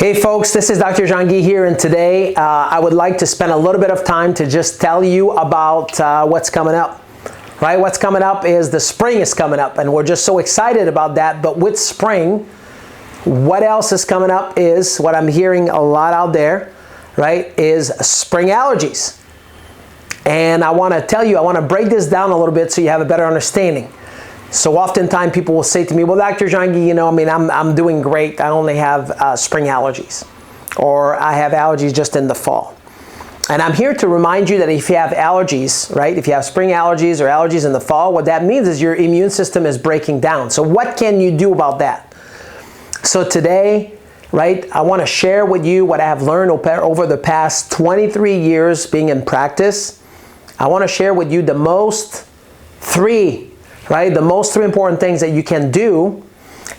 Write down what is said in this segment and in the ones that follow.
Hey folks, this is Dr. Jean-Guy here, and today I would like to spend a little bit of time to just tell you about what's coming up. Right? What's coming up is the spring is coming up, and we're just so excited about that. But with spring, what else is coming up is what I'm hearing a lot out there, right, is spring allergies. And I want to tell you, I want to break this down a little bit so you have a better understanding. So oftentimes people will say to me, well, Dr. Jean-Guy, I'm doing great. I only have spring allergies, or I have allergies just in the fall. And I'm here to remind you that if you have allergies, right, if you have spring allergies or allergies in the fall, what that means is your immune system is breaking down. So what can you do about that? So today, right, I want to share with you what I have learned over the past 23 years being in practice. I want to share with you the most three important things that you can do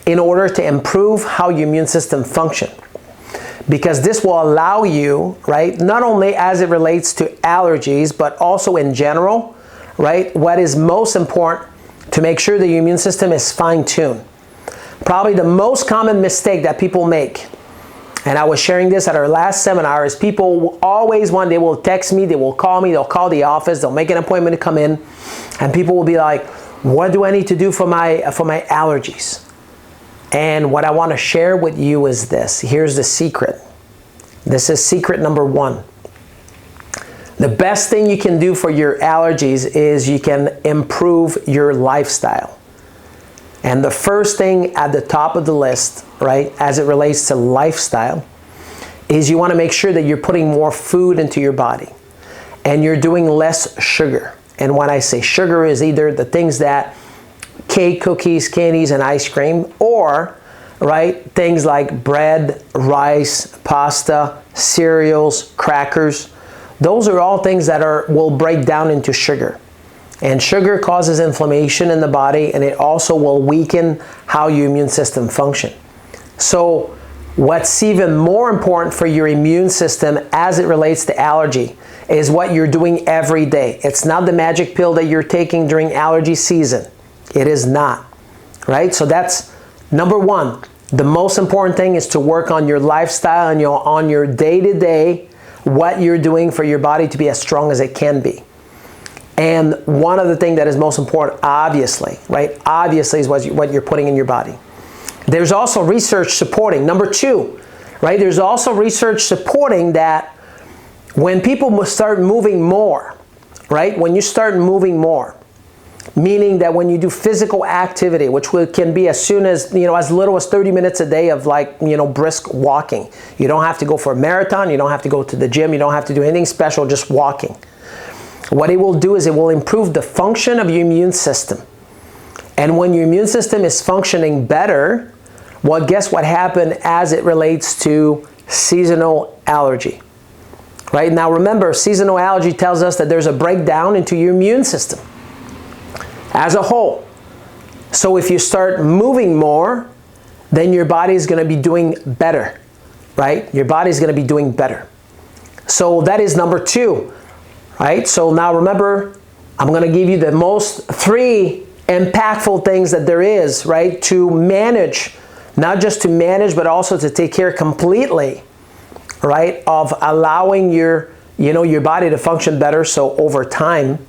in order to improve how your immune system functions. Because this will allow you, right, not only as it relates to allergies, but also in general, right, what is most important to make sure that your immune system is fine-tuned. Probably the most common mistake that people make, and I was sharing this at our last seminar, is people always they will text me, they will call me, they'll call the office, they'll make an appointment to come in, and people will be like, what do I need to do for my allergies? And what I want to share with you is this. Here's the secret. This is secret number one. The best thing you can do for your allergies is you can improve your lifestyle. And the first thing at the top of the list, right, as it relates to lifestyle, is you want to make sure that you're putting more food into your body and you're doing less sugar. And when I say sugar, is either the things that cake, cookies, candies, and ice cream, or, right, things like bread, rice, pasta, cereals, crackers. Those are all things that will break down into sugar. And sugar causes inflammation in the body, and it also will weaken how your immune system functions. So what's even more important for your immune system as it relates to allergy is what you're doing every day. It's not the magic pill that you're taking during allergy season. It is not, right? So that's number one. The most important thing is to work on your lifestyle and on your day-to-day, what you're doing for your body to be as strong as it can be. And one of the things that is most important, obviously, right? Obviously is what you're putting in your body. There's also research supporting. Number two, right? There's also research supporting that when people start moving more, right? When you start moving more, meaning that when you do physical activity, which can be as soon as, as little as 30 minutes a day of brisk walking. You don't have to go for a marathon. You don't have to go to the gym. You don't have to do anything special, just walking. What it will do is it will improve the function of your immune system. And when your immune system is functioning better, well, guess what happened as it relates to seasonal allergy? Right? Now remember, seasonal allergy tells us that there's a breakdown into your immune system as a whole. So if you start moving more, then your body is going to be doing better, right? Your body is going to be doing better. So that is number two, right? So now remember, I'm going to give you the most three impactful things that there is, right, to manage, not just to manage, but also to take care completely, right, of allowing your body to function better. So over time,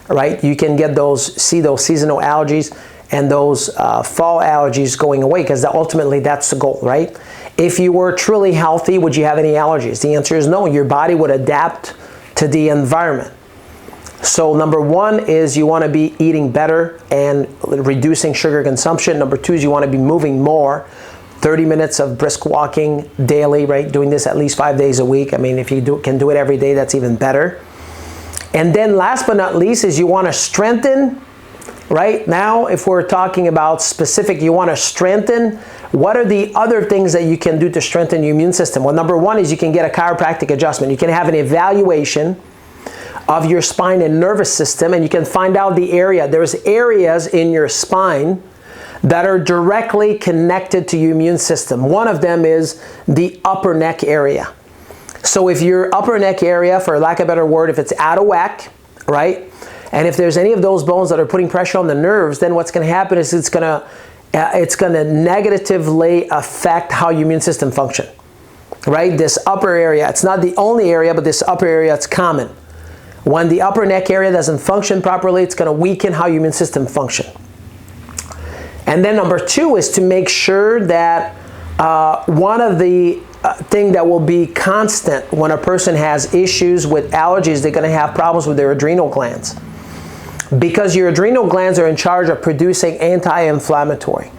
right, you can get those seasonal allergies and those fall allergies going away, because ultimately that's the goal, right? If you were truly healthy, would you have any allergies? The answer is no. Your body would adapt to the environment. So number one is you want to be eating better and reducing sugar consumption. Number two is you want to be moving more. 30 minutes of brisk walking daily, right? Doing this at least 5 days a week. I mean, if you can do it every day, that's even better. And then last but not least is you want to strengthen, right? Now, if we're talking about specific, you want to strengthen. What are the other things that you can do to strengthen your immune system? Well, number one is you can get a chiropractic adjustment. You can have an evaluation of your spine and nervous system, and you can find out the area. There's areas in your spine that are directly connected to your immune system. One of them is the upper neck area. So if your upper neck area, for lack of a better word, if it's out of whack, right? And if there's any of those bones that are putting pressure on the nerves, then what's going to happen is it's going to negatively affect how your immune system functions. right? This upper area, it's not the only area, but this upper area, it's common. When the upper neck area doesn't function properly, it's going to weaken how your immune system function. And then number 2 is to make sure that one of the thing that will be constant when a person has issues with allergies, they're going to have problems with their adrenal glands. Because your adrenal glands are in charge of producing anti-inflammatory.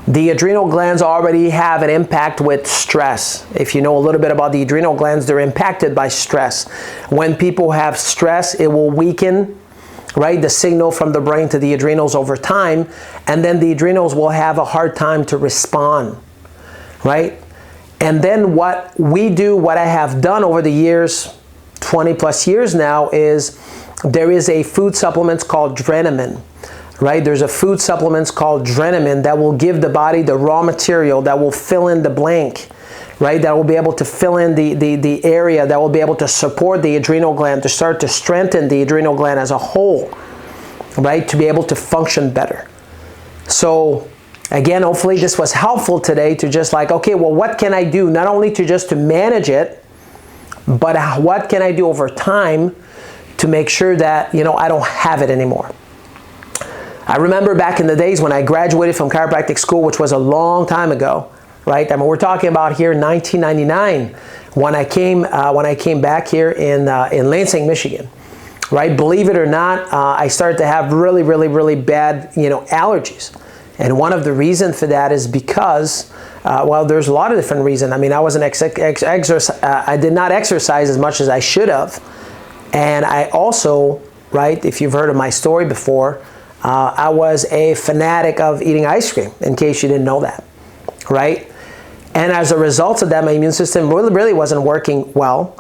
The adrenal glands already have an impact with stress. If you know a little bit about the adrenal glands, they're impacted by stress. When people have stress, it will weaken, right, the signal from the brain to the adrenals over time, and then the adrenals will have a hard time to respond, right? And then what we do, what I have done over the years, 20 plus years now, is there is a food supplement called Drenamine. Right? There's a food supplements called Drenamine that will give the body the raw material that will fill in the blank, right? That will be able to fill in the area, that will be able to support the adrenal gland, to start to strengthen the adrenal gland as a whole, right? To be able to function better. So again, hopefully this was helpful today to just like, okay, well, what can I do? Not only to just to manage it, but what can I do over time to make sure that, you know, I don't have it anymore. I remember back in the days when I graduated from chiropractic school, which was a long time ago, right? I mean, we're talking about here in 1999 when I came back here in Lansing, Michigan, right? Believe it or not, I started to have really bad, you know, allergies. And one of the reasons for that is because, well, there's a lot of different reasons. I mean, I did not exercise as much as I should have. And I also, right, if you've heard of my story before, I was a fanatic of eating ice cream, in case you didn't know that, right? And as a result of that, my immune system really wasn't working well.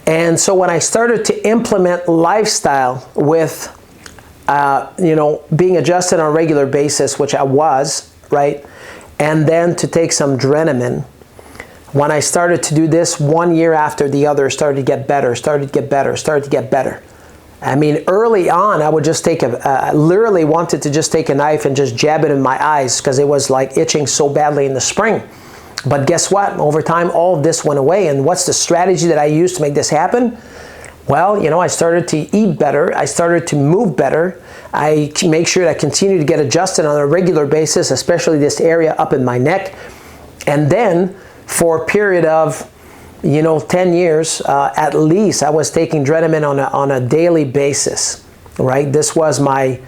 And so when I started to implement lifestyle with, you know, being adjusted on a regular basis, which I was, right? And then to take some Drenamine, when I started to do this 1 year after the other, started to get better. I mean, early on, I would just take literally wanted to just take a knife and just jab it in my eyes because it was like itching so badly in the spring. But guess what? Over time, all of this went away. And what's the strategy that I used to make this happen? Well, you know, I started to eat better. I started to move better. I make sure that I continue to get adjusted on a regular basis, especially this area up in my neck. And then for a period of, you know, 10 years, at least, I was taking Drenamine on a daily basis, right? This was my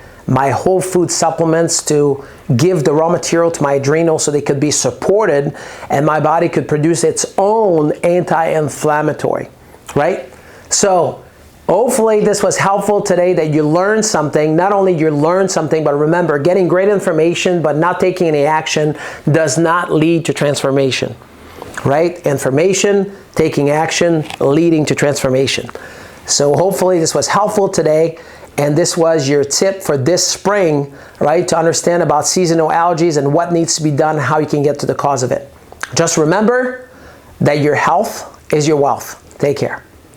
whole food supplements to give the raw material to my adrenals so they could be supported and my body could produce its own anti-inflammatory, right? So hopefully this was helpful today, that you learned something. Not only you learned something, but remember, getting great information but not taking any action does not lead to transformation. Right? Information, taking action, leading to transformation. So hopefully this was helpful today, and this was your tip for this spring, right? To understand about seasonal allergies and what needs to be done, how you can get to the cause of it. Just remember that your health is your wealth. Take care.